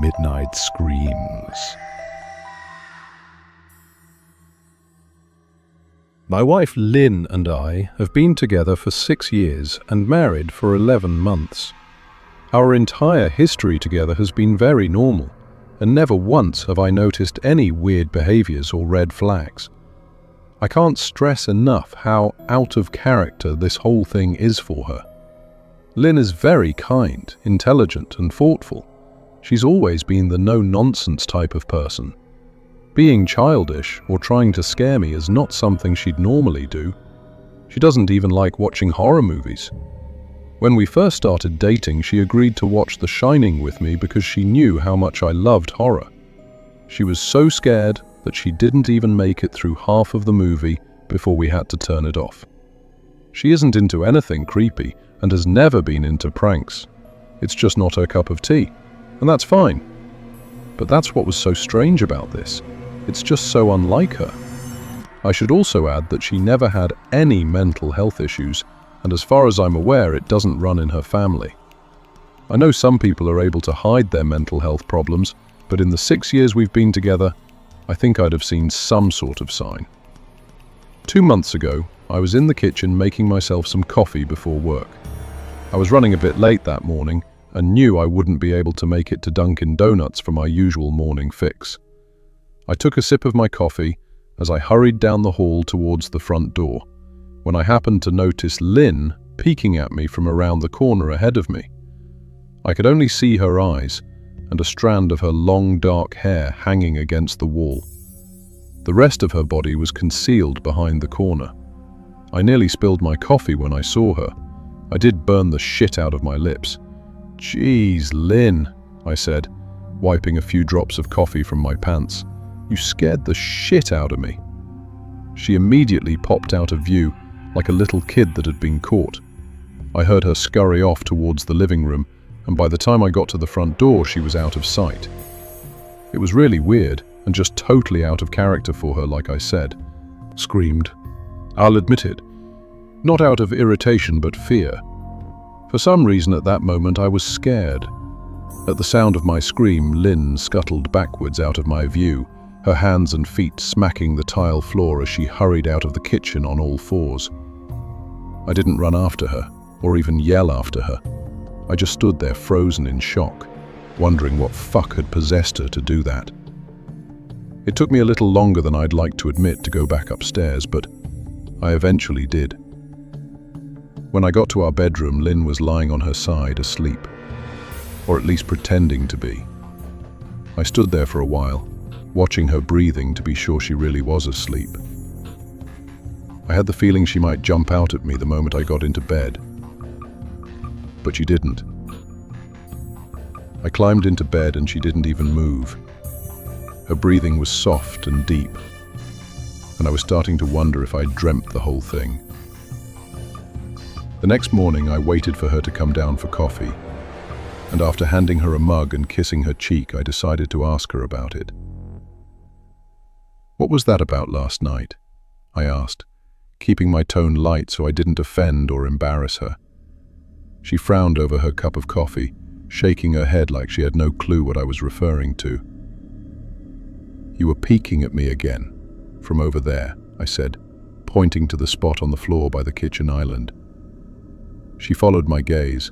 midnight screams. My wife Lynn and I have been together for 6 years and married for 11 months. Our entire history together has been very normal, and never once have I noticed any weird behaviors or red flags. I can't stress enough how out of character this whole thing is for her. Lynn is very kind, intelligent, and thoughtful. She's always been the no-nonsense type of person. Being childish or trying to scare me is not something she'd normally do. She doesn't even like watching horror movies. When we first started dating, she agreed to watch The Shining with me because she knew how much I loved horror. She was so scared that she didn't even make it through half of the movie before we had to turn it off. She isn't into anything creepy and has never been into pranks. It's just not her cup of tea, and that's fine. But that's what was so strange about this. It's just so unlike her. I should also add that she never had any mental health issues, and as far as I'm aware, it doesn't run in her family. I know some people are able to hide their mental health problems, but in the 6 years we've been together, I think I'd have seen some sort of sign. 2 months ago, I was in the kitchen making myself some coffee before work. I was running a bit late that morning and knew I wouldn't be able to make it to Dunkin' Donuts for my usual morning fix. I took a sip of my coffee as I hurried down the hall towards the front door, when I happened to notice Lynn peeking at me from around the corner ahead of me. I could only see her eyes and a strand of her long dark hair hanging against the wall. The rest of her body was concealed behind the corner. I nearly spilled my coffee when I saw her. I did burn the shit out of my lips. "Jeez, Lynn," I said, wiping a few drops of coffee from my pants. "You scared the shit out of me." She immediately popped out of view like a little kid that had been caught. I heard her scurry off towards the living room, and by the time I got to the front door, she was out of sight. It was really weird and just totally out of character for her, like I said. Screamed. I'll admit it. Not out of irritation, but fear. For some reason at that moment I was scared. At the sound of my scream, Lynn scuttled backwards out of my view, her hands and feet smacking the tile floor as she hurried out of the kitchen on all fours. I didn't run after her, or even yell after her. I just stood there frozen in shock, wondering what fuck had possessed her to do that. It took me a little longer than I'd like to admit to go back upstairs, but I eventually did. When I got to our bedroom, Lynn was lying on her side, asleep, or at least pretending to be. I stood there for a while, watching her breathing to be sure she really was asleep. I had the feeling she might jump out at me the moment I got into bed, but she didn't. I climbed into bed and she didn't even move. Her breathing was soft and deep, and I was starting to wonder if I'd dreamt the whole thing. The next morning, I waited for her to come down for coffee, and after handing her a mug and kissing her cheek, I decided to ask her about it. "What was that about last night?" I asked, keeping my tone light so I didn't offend or embarrass her. She frowned over her cup of coffee, shaking her head like she had no clue what I was referring to. "You were peeking at me again, from over there," I said, pointing to the spot on the floor by the kitchen island. She followed my gaze,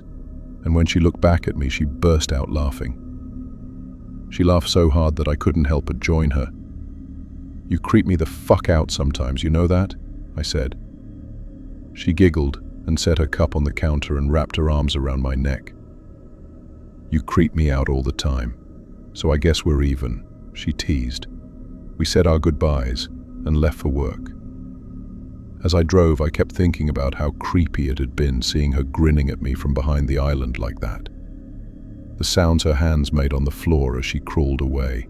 and when she looked back at me, she burst out laughing. She laughed so hard that I couldn't help but join her. "You creep me the fuck out sometimes, you know that?" I said. She giggled and set her cup on the counter and wrapped her arms around my neck. "You creep me out all the time, so I guess we're even," she teased. We said our goodbyes and left for work. As I drove, I kept thinking about how creepy it had been seeing her grinning at me from behind the island like that. The sounds her hands made on the floor as she crawled away.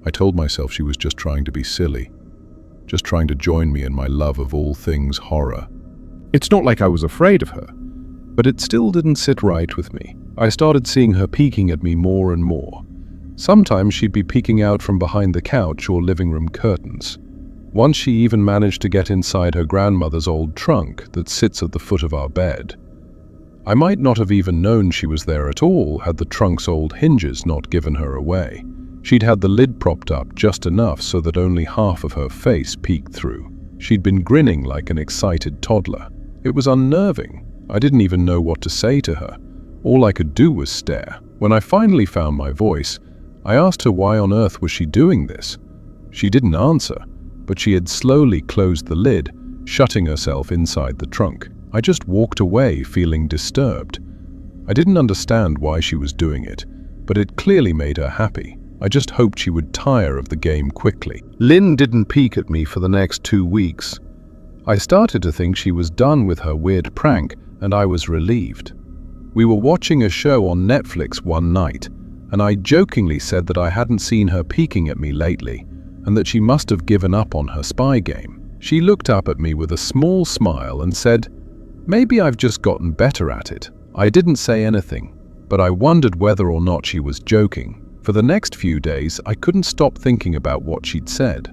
I told myself she was just trying to be silly, just trying to join me in my love of all things horror. It's not like I was afraid of her, but it still didn't sit right with me. I started seeing her peeking at me more and more. Sometimes she'd be peeking out from behind the couch or living room curtains. Once she even managed to get inside her grandmother's old trunk that sits at the foot of our bed. I might not have even known she was there at all had the trunk's old hinges not given her away. She'd had the lid propped up just enough so that only half of her face peeked through. She'd been grinning like an excited toddler. It was unnerving. I didn't even know what to say to her. All I could do was stare. When I finally found my voice, I asked her why on earth was she doing this. She didn't answer, but she had slowly closed the lid, shutting herself inside the trunk. I just walked away feeling disturbed. I didn't understand why she was doing it, but it clearly made her happy. I just hoped she would tire of the game quickly. Lynn didn't peek at me for the next 2 weeks. I started to think she was done with her weird prank, and I was relieved. We were watching a show on Netflix one night, and I jokingly said that I hadn't seen her peeking at me lately, and that she must have given up on her spy game. She looked up at me with a small smile and said, "Maybe I've just gotten better at it." I didn't say anything, but I wondered whether or not she was joking. For the next few days, I couldn't stop thinking about what she'd said.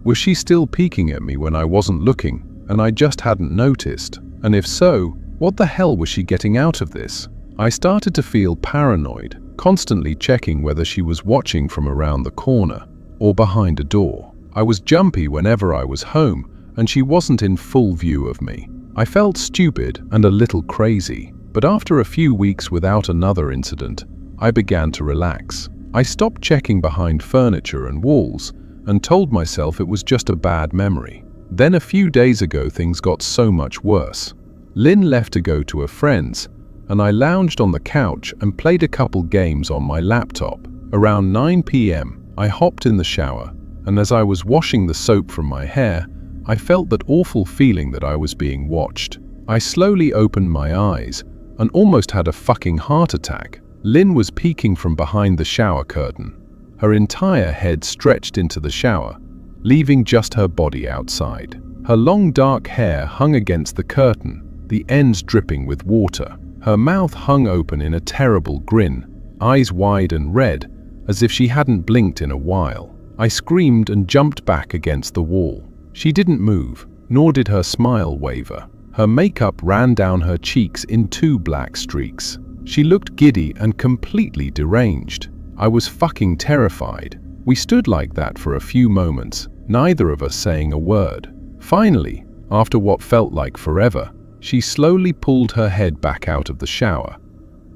Was she still peeking at me when I wasn't looking, and I just hadn't noticed? And if so, what the hell was she getting out of this? I started to feel paranoid, constantly checking whether she was watching from around the corner or behind a door. I was jumpy whenever I was home, and she wasn't in full view of me. I felt stupid and a little crazy, but after a few weeks without another incident, I began to relax. I stopped checking behind furniture and walls and told myself it was just a bad memory. Then a few days ago, things got so much worse. Lynn left to go to a friend's, and I lounged on the couch and played a couple games on my laptop. Around 9 p.m., I hopped in the shower, and as I was washing the soap from my hair, I felt that awful feeling that I was being watched. I slowly opened my eyes and almost had a fucking heart attack. Lynn was peeking from behind the shower curtain. Her entire head stretched into the shower, leaving just her body outside. Her long dark hair hung against the curtain, the ends dripping with water. Her mouth hung open in a terrible grin, eyes wide and red, as if she hadn't blinked in a while. I screamed and jumped back against the wall. She didn't move, nor did her smile waver. Her makeup ran down her cheeks in 2 black streaks. She looked giddy and completely deranged. I was fucking terrified. We stood like that for a few moments, neither of us saying a word. Finally, after what felt like forever, she slowly pulled her head back out of the shower,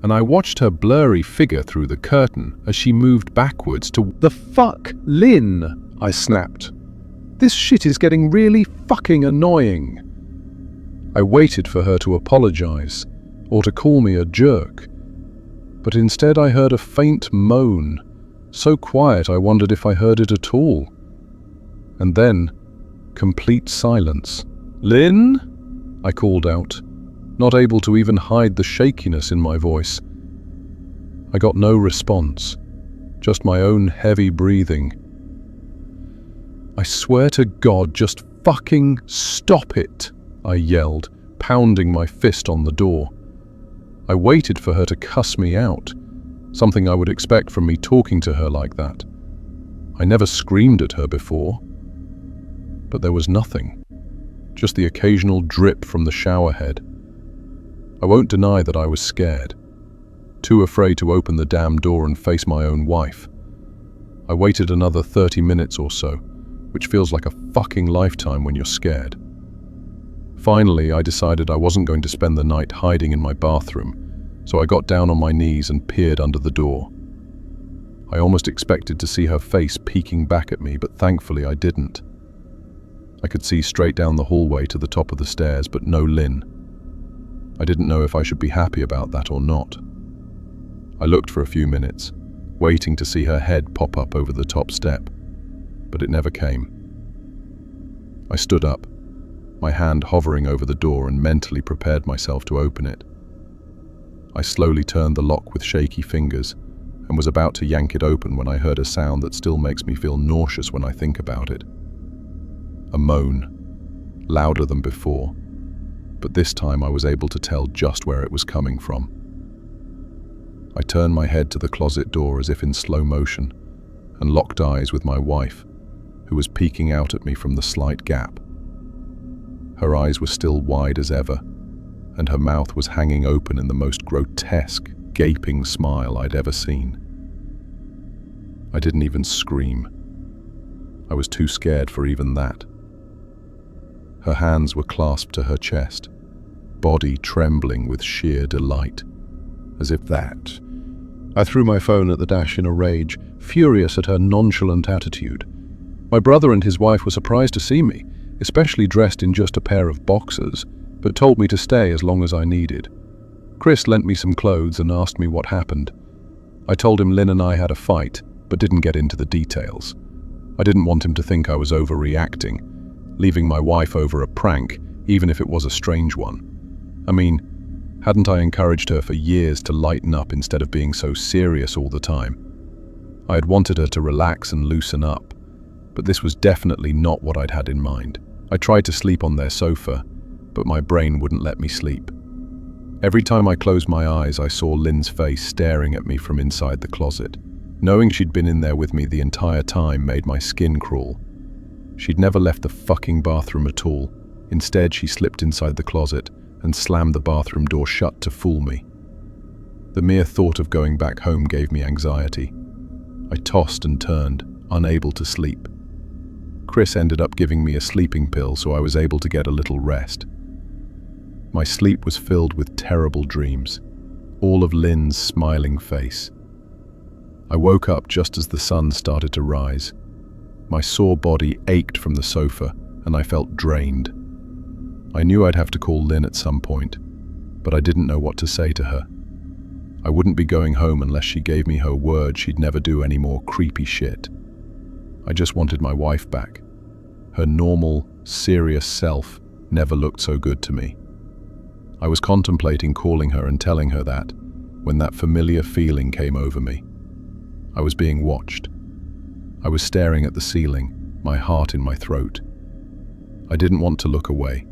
and I watched her blurry figure through the curtain as she moved backwards to— "The fuck, Lynn?" I snapped. "This shit is getting really fucking annoying." I waited for her to apologize, or to call me a jerk, but instead I heard a faint moan, so quiet I wondered if I heard it at all. And then, complete silence. "Lynn?" I called out, not able to even hide the shakiness in my voice. I got no response, just my own heavy breathing. "I swear to God, just fucking stop it," I yelled, pounding my fist on the door. I waited for her to cuss me out, something I would expect from me talking to her like that. I never screamed at her before, but there was nothing, just the occasional drip from the shower head. I won't deny that I was scared, too afraid to open the damn door and face my own wife. I waited another 30 minutes or so, which feels like a fucking lifetime when you're scared. Finally, I decided I wasn't going to spend the night hiding in my bathroom, so I got down on my knees and peered under the door. I almost expected to see her face peeking back at me, but thankfully I didn't. I could see straight down the hallway to the top of the stairs, but no Lynn. I didn't know if I should be happy about that or not. I looked for a few minutes, waiting to see her head pop up over the top step, but it never came. I stood up, my hand hovering over the door, and mentally prepared myself to open it. I slowly turned the lock with shaky fingers and was about to yank it open when I heard a sound that still makes me feel nauseous when I think about it. A moan, louder than before, but this time I was able to tell just where it was coming from. I turned my head to the closet door as if in slow motion and locked eyes with my wife, who was peeking out at me from the slight gap. Her eyes were still wide as ever, and her mouth was hanging open in the most grotesque, gaping smile I'd ever seen. I didn't even scream. I was too scared for even that. Her hands were clasped to her chest, body trembling with sheer delight. As if that. I threw my phone at the dash in a rage, furious at her nonchalant attitude. My brother and his wife were surprised to see me, especially dressed in just a pair of boxers, but told me to stay as long as I needed. Chris lent me some clothes and asked me what happened. I told him Lynn and I had a fight, but didn't get into the details. I didn't want him to think I was overreacting, leaving my wife over a prank, even if it was a strange one. I mean, hadn't I encouraged her for years to lighten up instead of being so serious all the time? I had wanted her to relax and loosen up, but this was definitely not what I'd had in mind. I tried to sleep on their sofa, but my brain wouldn't let me sleep. Every time I closed my eyes, I saw Lynn's face staring at me from inside the closet. Knowing she'd been in there with me the entire time made my skin crawl. She'd never left the fucking bathroom at all. Instead, she slipped inside the closet and slammed the bathroom door shut to fool me. The mere thought of going back home gave me anxiety. I tossed and turned, unable to sleep. Chris ended up giving me a sleeping pill so I was able to get a little rest. My sleep was filled with terrible dreams, all of Lynn's smiling face. I woke up just as the sun started to rise. My sore body ached from the sofa and I felt drained. I knew I'd have to call Lynn at some point, but I didn't know what to say to her. I wouldn't be going home unless she gave me her word she'd never do any more creepy shit. I just wanted my wife back. Her normal, serious self never looked so good to me. I was contemplating calling her and telling her that, when that familiar feeling came over me. I was being watched. I was staring at the ceiling, my heart in my throat. I didn't want to look away,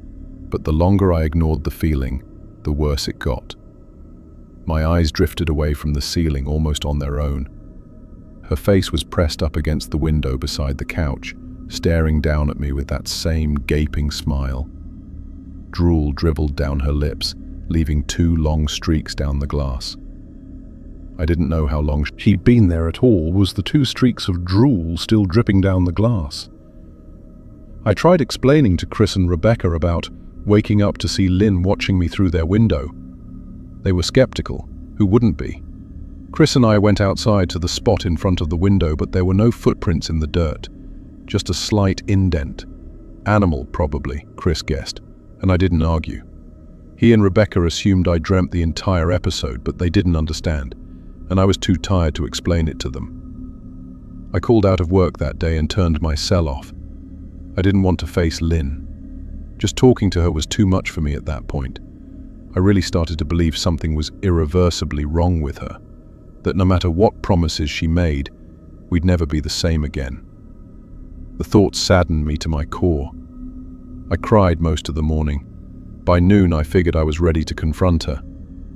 but the longer I ignored the feeling, the worse it got. My eyes drifted away from the ceiling almost on their own. Her face was pressed up against the window beside the couch, staring down at me with that same gaping smile. Drool dribbled down her lips, leaving 2 long streaks down the glass. I didn't know how long she'd been there at all. Was the 2 streaks of drool still dripping down the glass? I tried explaining to Chris and Rebecca about waking up to see Lynn watching me through their window. They were skeptical. Who wouldn't be? Chris and I went outside to the spot in front of the window, but there were no footprints in the dirt, just a slight indent. Animal, probably, Chris guessed, and I didn't argue. He and Rebecca assumed I dreamt the entire episode, but they didn't understand, and I was too tired to explain it to them. I called out of work that day and turned my cell off. I didn't want to face Lynn. Just talking to her was too much for me at that point. I really started to believe something was irreversibly wrong with her, that no matter what promises she made, we'd never be the same again. The thought saddened me to my core. I cried most of the morning. By noon, I figured I was ready to confront her,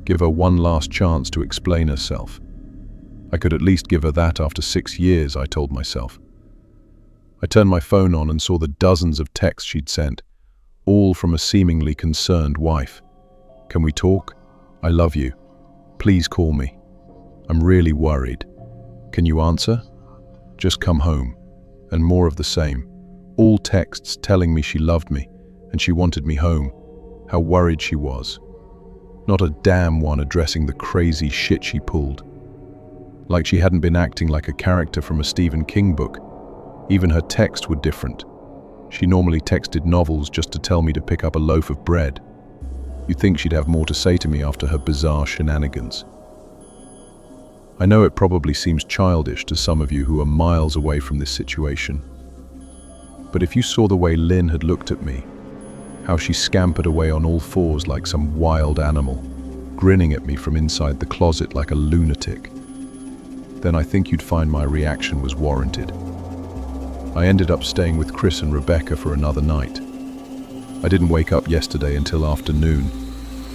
give her one last chance to explain herself. I could at least give her that after 6 years, I told myself. I turned my phone on and saw the dozens of texts she'd sent, all from a seemingly concerned wife. Can we talk? I love you. Please call me. I'm really worried. Can you answer? Just come home. And more of the same. All texts telling me she loved me and she wanted me home. How worried she was. Not a damn one addressing the crazy shit she pulled. Like she hadn't been acting like a character from a Stephen King book. Even her texts were different. She normally texted novels just to tell me to pick up a loaf of bread. You'd think she'd have more to say to me after her bizarre shenanigans. I know it probably seems childish to some of you who are miles away from this situation. But if you saw the way Lynn had looked at me, how she scampered away on all fours like some wild animal, grinning at me from inside the closet like a lunatic, then I think you'd find my reaction was warranted. I ended up staying with Chris and Rebecca for another night. I didn't wake up yesterday until afternoon,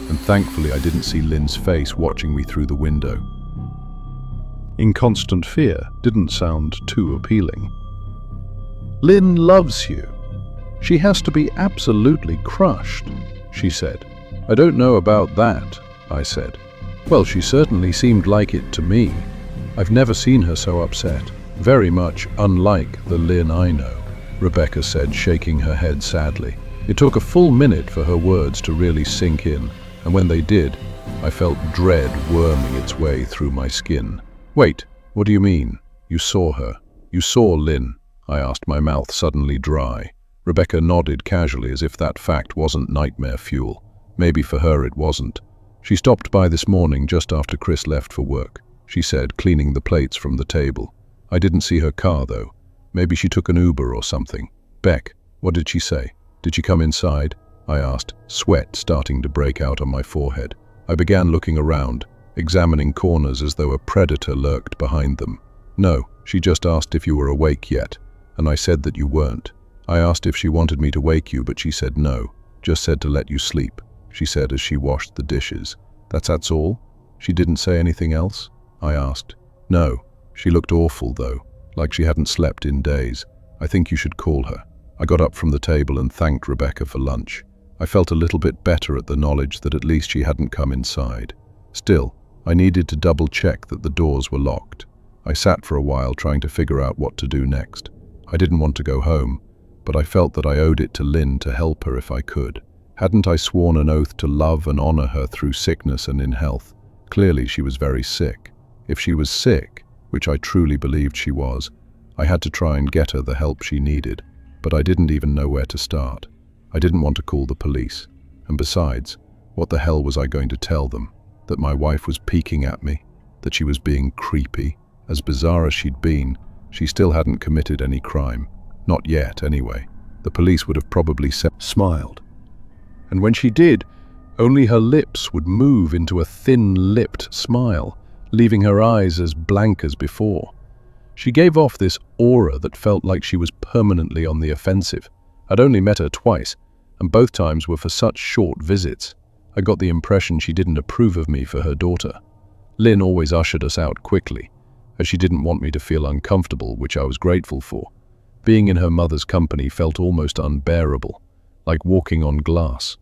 and thankfully I didn't see Lynn's face watching me through the window. In constant fear didn't sound too appealing. Lynn loves you. She has to be absolutely crushed, she said. "I don't know about that," I said. "Well, she certainly seemed like it to me. I've never seen her so upset. Very much unlike the Lynn I know," Rebecca said, shaking her head sadly. It took a full minute for her words to really sink in, and when they did, I felt dread worming its way through my skin. "Wait, what do you mean? You saw her? You saw Lynn?" I asked, my mouth suddenly dry. Rebecca nodded casually as if that fact wasn't nightmare fuel. Maybe for her it wasn't. "She stopped by this morning just after Chris left for work," she said, cleaning the plates from the table. "I didn't see her car, though. Maybe she took an Uber or something." "Beck, what did she say? Did she come inside?" I asked, sweat starting to break out on my forehead. I began looking around, examining corners as though a predator lurked behind them. "No, she just asked if you were awake yet, and I said that you weren't. I asked if she wanted me to wake you, but she said no. Just said to let you sleep," she said as she washed the dishes. That's all? She didn't say anything else?" I asked. "No. She looked awful, though, like she hadn't slept in days. I think you should call her." I got up from the table and thanked Rebecca for lunch. I felt a little bit better at the knowledge that at least she hadn't come inside. Still, I needed to double-check that the doors were locked. I sat for a while trying to figure out what to do next. I didn't want to go home, but I felt that I owed it to Lynn to help her if I could. Hadn't I sworn an oath to love and honor her through sickness and in health? Clearly she was very sick. If she was sick, which I truly believed she was, I had to try and get her the help she needed, but I didn't even know where to start. I didn't want to call the police, and besides, what the hell was I going to tell them? That my wife was peeking at me? That she was being creepy? As bizarre as she'd been, she still hadn't committed any crime. Not yet, anyway. The police would have probably smiled. And when she did, only her lips would move into a thin-lipped smile, leaving her eyes as blank as before. She gave off this aura that felt like she was permanently on the offensive. I'd only met her twice, and both times were for such short visits. I got the impression she didn't approve of me for her daughter. Lynn always ushered us out quickly, as she didn't want me to feel uncomfortable, which I was grateful for. Being in her mother's company felt almost unbearable, like walking on glass.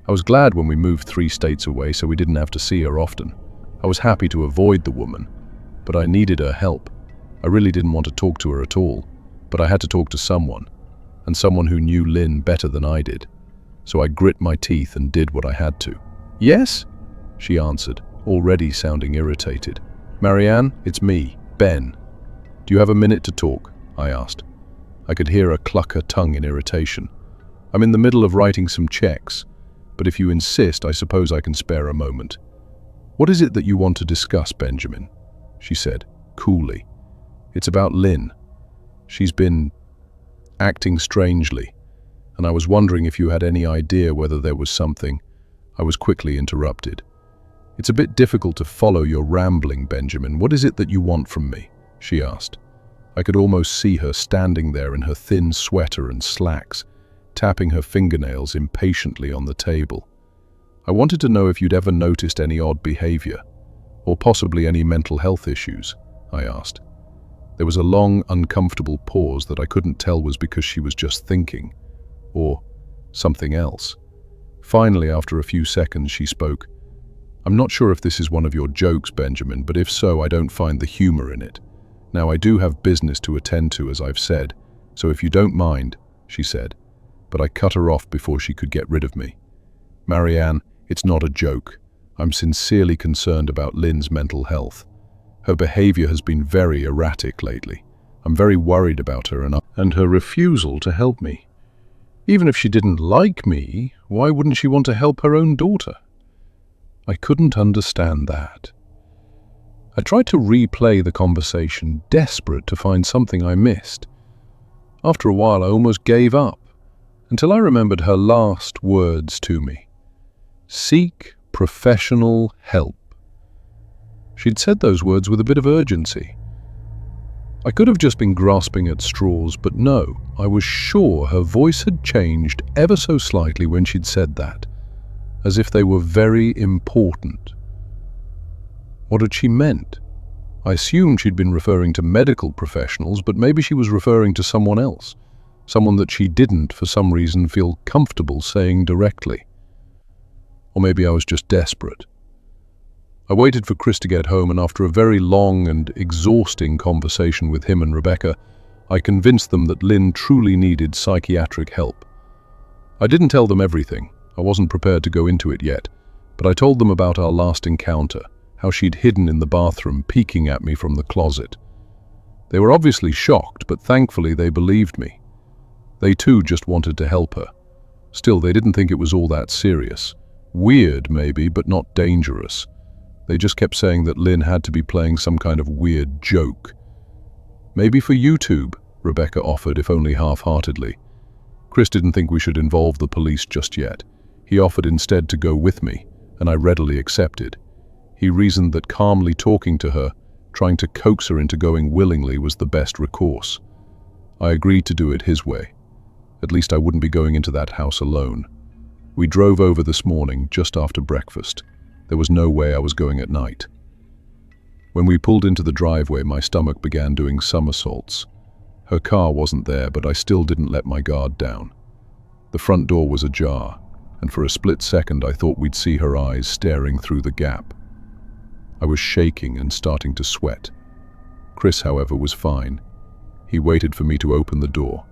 I was glad when we moved 3 states away so we didn't have to see her often. I was happy to avoid the woman, but I needed her help. I really didn't want to talk to her at all, but I had to talk to someone, and someone who knew Lynn better than I did. So I grit my teeth and did what I had to. "Yes?" she answered, already sounding irritated. "Marianne, it's me, Ben. Do you have a minute to talk?" I asked. I could hear her cluck her tongue in irritation. "I'm in the middle of writing some checks, but if you insist, I suppose I can spare a moment." "What is it that you want to discuss, Benjamin?" she said, coolly. "It's about Lynn. She's been acting strangely, and I was wondering if you had any idea whether there was something." I was quickly interrupted. "It's a bit difficult to follow your rambling, Benjamin. What is it that you want from me?" she asked. I could almost see her standing there in her thin sweater and slacks, tapping her fingernails impatiently on the table. "I wanted to know if you'd ever noticed any odd behavior, or possibly any mental health issues," I asked. There was a long, uncomfortable pause that I couldn't tell was because she was just thinking, or something else. Finally, after a few seconds, she spoke. "I'm not sure if this is one of your jokes, Benjamin, but if so, I don't find the humor in it. Now, I do have business to attend to, as I've said, so if you don't mind," she said, but I cut her off before she could get rid of me. "Marianne, it's not a joke. I'm sincerely concerned about Lynn's mental health. Her behavior has been very erratic lately. I'm very worried about her and her refusal to help me. Even if she didn't like me, why wouldn't she want to help her own daughter?" I couldn't understand that. I tried to replay the conversation, desperate to find something I missed. After a while, I almost gave up, until I remembered her last words to me. "Seek professional help." She'd said those words with a bit of urgency. I could have just been grasping at straws, but no, I was sure her voice had changed ever so slightly when she'd said that, as if they were very important. What had she meant? I assumed she'd been referring to medical professionals, but maybe she was referring to someone else, someone that she didn't, for some reason, feel comfortable saying directly. Or maybe I was just desperate. I waited for Chris to get home, and after a very long and exhausting conversation with him and Rebecca, I convinced them that Lynn truly needed psychiatric help. I didn't tell them everything. I wasn't prepared to go into it yet, but I told them about our last encounter, how she'd hidden in the bathroom, peeking at me from the closet. They were obviously shocked, but thankfully they believed me. They too just wanted to help her. Still, they didn't think it was all that serious. Weird, maybe, but not dangerous. They just kept saying that Lynn had to be playing some kind of weird joke. Maybe for YouTube, Rebecca offered, if only half-heartedly. Chris didn't think we should involve the police just yet. He offered instead to go with me, and I readily accepted. He reasoned that calmly talking to her, trying to coax her into going willingly, was the best recourse. I agreed to do it his way. At least I wouldn't be going into that house alone. We drove over this morning, just after breakfast. There was no way I was going at night. When we pulled into the driveway, my stomach began doing somersaults. Her car wasn't there, but I still didn't let my guard down. The front door was ajar, and for a split second I thought we'd see her eyes staring through the gap. I was shaking and starting to sweat. Chris, however, was fine. He waited for me to open the door.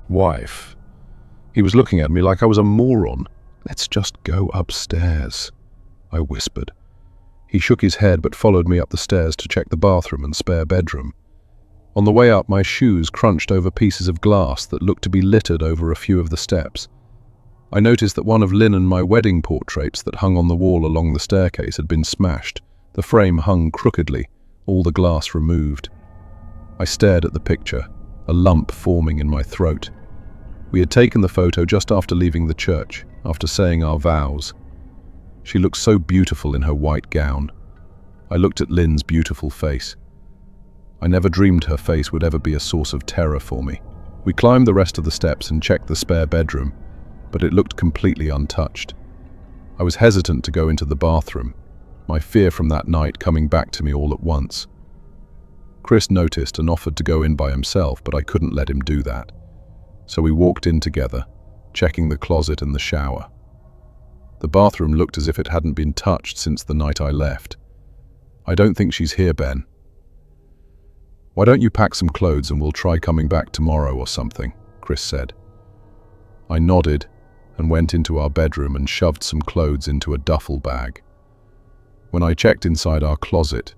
Wife. He was looking at me like I was a moron. Let's just go upstairs, I whispered. He shook his head but followed me up the stairs to check the bathroom and spare bedroom. On the way up, my shoes crunched over pieces of glass that looked to be littered over a few of the steps. I noticed that one of Lynn and my wedding portraits that hung on the wall along the staircase had been smashed. The frame hung crookedly, all the glass removed. I stared at the picture, a lump forming in my throat. We had taken the photo just after leaving the church, after saying our vows. She looked so beautiful in her white gown. I looked at Lynn's beautiful face. I never dreamed her face would ever be a source of terror for me. We climbed the rest of the steps and checked the spare bedroom, but it looked completely untouched. I was hesitant to go into the bathroom, my fear from that night coming back to me all at once. Chris noticed and offered to go in by himself, but I couldn't let him do that. So we walked in together, checking the closet and the shower. The bathroom looked as if it hadn't been touched since the night I left. "I don't think she's here, Ben. Why don't you pack some clothes and we'll try coming back tomorrow or something," Chris said. I nodded and went into our bedroom and shoved some clothes into a duffel bag. When I checked inside our closet,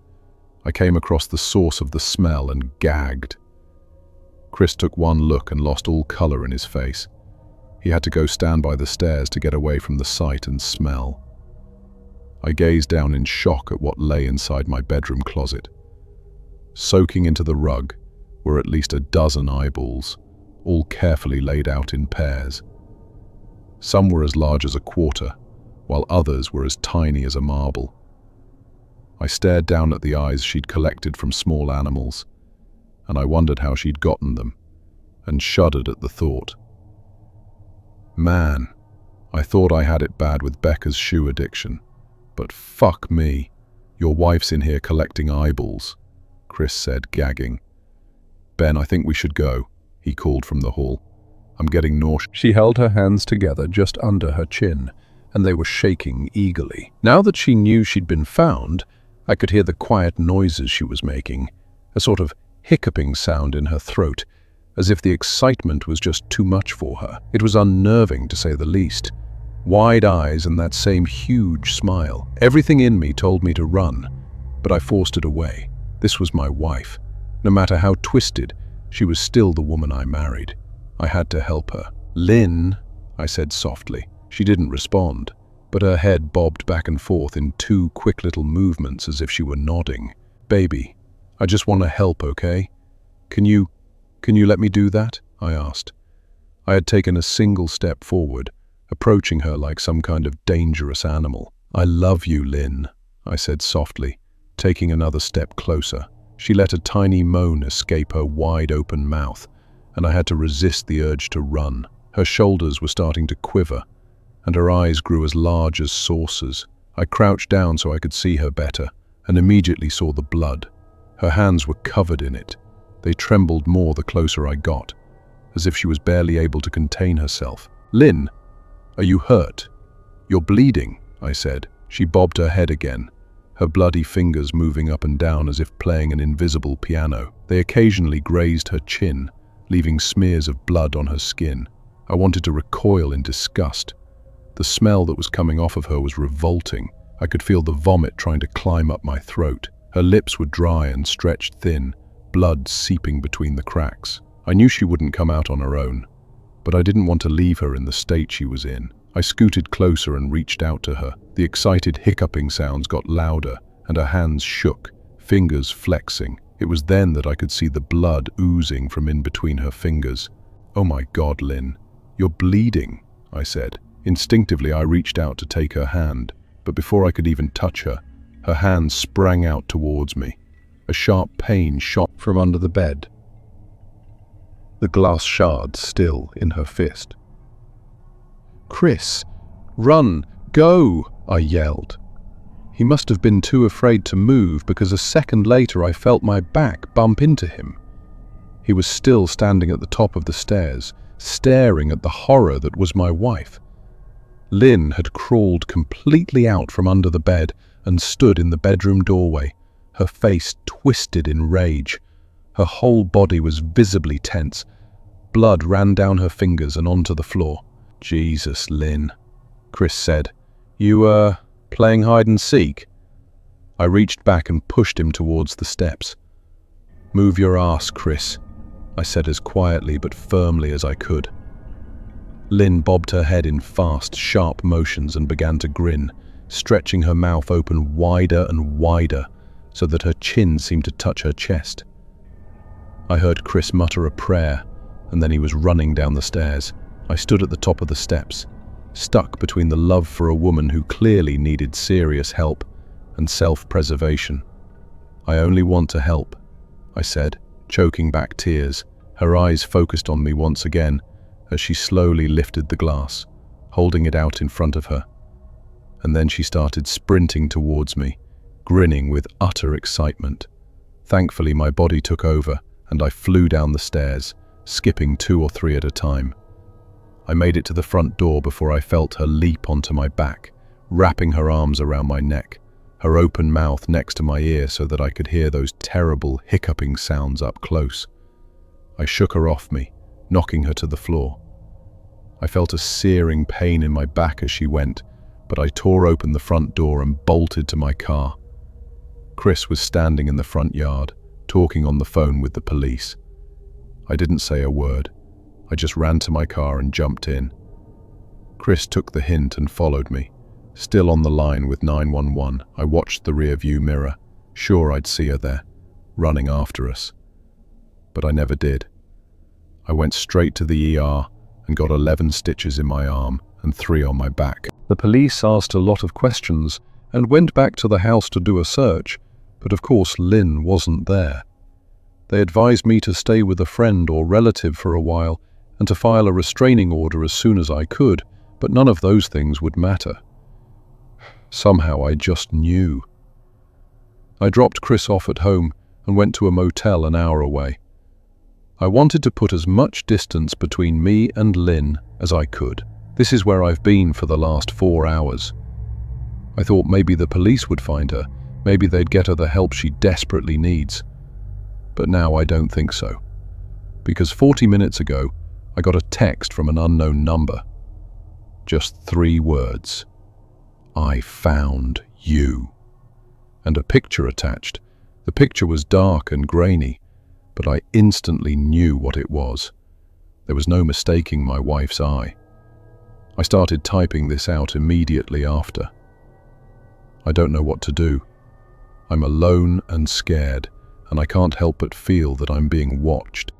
I came across the source of the smell and gagged. Chris took one look and lost all color in his face. He had to go stand by the stairs to get away from the sight and smell. I gazed down in shock at what lay inside my bedroom closet. Soaking into the rug were at least a dozen eyeballs, all carefully laid out in pairs. Some were as large as a quarter, while others were as tiny as a marble. I stared down at the eyes she'd collected from small animals, and I wondered how she'd gotten them, and shuddered at the thought. Man, I thought I had it bad with Becca's shoe addiction, but fuck me, your wife's in here collecting eyeballs, Chris said, gagging. "Ben, I think we should go," he called from the hall. "I'm getting nauseous." She held her hands together just under her chin, and they were shaking eagerly. Now that she knew she'd been found, I could hear the quiet noises she was making, a sort of hiccuping sound in her throat, as if the excitement was just too much for her. It was unnerving, to say the least. Wide eyes and that same huge smile. Everything in me told me to run, but I forced it away. This was my wife. No matter how twisted, she was still the woman I married. I had to help her. "Lynn," I said softly. She didn't respond, but her head bobbed back and forth in two quick little movements as if she were nodding. "Baby, I just want to help, okay? Can you let me do that?" I asked. I had taken a single step forward, approaching her like some kind of dangerous animal. "I love you, Lynn," I said softly, taking another step closer. She let a tiny moan escape her wide-open mouth, and I had to resist the urge to run. Her shoulders were starting to quiver, and her eyes grew as large as saucers. I crouched down so I could see her better, and immediately saw the blood. Her hands were covered in it. They trembled more the closer I got, as if she was barely able to contain herself. "Lynn, are you hurt? You're bleeding," I said. She bobbed her head again, her bloody fingers moving up and down as if playing an invisible piano. They occasionally grazed her chin, leaving smears of blood on her skin. I wanted to recoil in disgust. The smell that was coming off of her was revolting. I could feel the vomit trying to climb up my throat. Her lips were dry and stretched thin, blood seeping between the cracks. I knew she wouldn't come out on her own, but I didn't want to leave her in the state she was in. I scooted closer and reached out to her. The excited hiccuping sounds got louder, and her hands shook, fingers flexing. It was then that I could see the blood oozing from in between her fingers. "Oh my God, Lynn, you're bleeding," I said. Instinctively, I reached out to take her hand, but before I could even touch her, her hand sprang out towards me. A sharp pain shot from under the bed, the glass shards still in her fist. "Chris, run, go!" I yelled. He must have been too afraid to move, because a second later I felt my back bump into him. He was still standing at the top of the stairs, staring at the horror that was my wife. Lynn had crawled completely out from under the bed and stood in the bedroom doorway, her face twisted in rage. Her whole body was visibly tense. Blood ran down her fingers and onto the floor. "Jesus, Lynn," Chris said. "You, playing hide and seek?" I reached back and pushed him towards the steps. "Move your ass, Chris," I said as quietly but firmly as I could. Lynn bobbed her head in fast, sharp motions and began to grin, stretching her mouth open wider and wider so that her chin seemed to touch her chest. I heard Chris mutter a prayer, and then he was running down the stairs. I stood at the top of the steps, stuck between the love for a woman who clearly needed serious help and self-preservation. "I only want to help," I said, choking back tears. Her eyes focused on me once again as she slowly lifted the glass, holding it out in front of her. And then she started sprinting towards me, grinning with utter excitement. Thankfully, my body took over, and I flew down the stairs, skipping 2 or 3 at a time. I made it to the front door before I felt her leap onto my back, wrapping her arms around my neck, her open mouth next to my ear so that I could hear those terrible hiccuping sounds up close. I shook her off me, knocking her to the floor. I felt a searing pain in my back as she went, but I tore open the front door and bolted to my car. Chris was standing in the front yard, talking on the phone with the police. I didn't say a word. I just ran to my car and jumped in. Chris took the hint and followed me. Still on the line with 911, I watched the rear-view mirror, sure I'd see her there, running after us. But I never did. I went straight to the ER and got 11 stitches in my arm and 3 on my back. The police asked a lot of questions and went back to the house to do a search, but of course Lynn wasn't there. They advised me to stay with a friend or relative for a while and to file a restraining order as soon as I could, but none of those things would matter. Somehow I just knew. I dropped Chris off at home and went to a motel an hour away. I wanted to put as much distance between me and Lynn as I could. This is where I've been for the last 4 hours. I thought maybe the police would find her, maybe they'd get her the help she desperately needs. But now I don't think so. Because 40 minutes ago, I got a text from an unknown number. Just 3 words. "I found you." And a picture attached. The picture was dark and grainy, but I instantly knew what it was. There was no mistaking my wife's eye. I started typing this out immediately after. I don't know what to do. I'm alone and scared, and I can't help but feel that I'm being watched.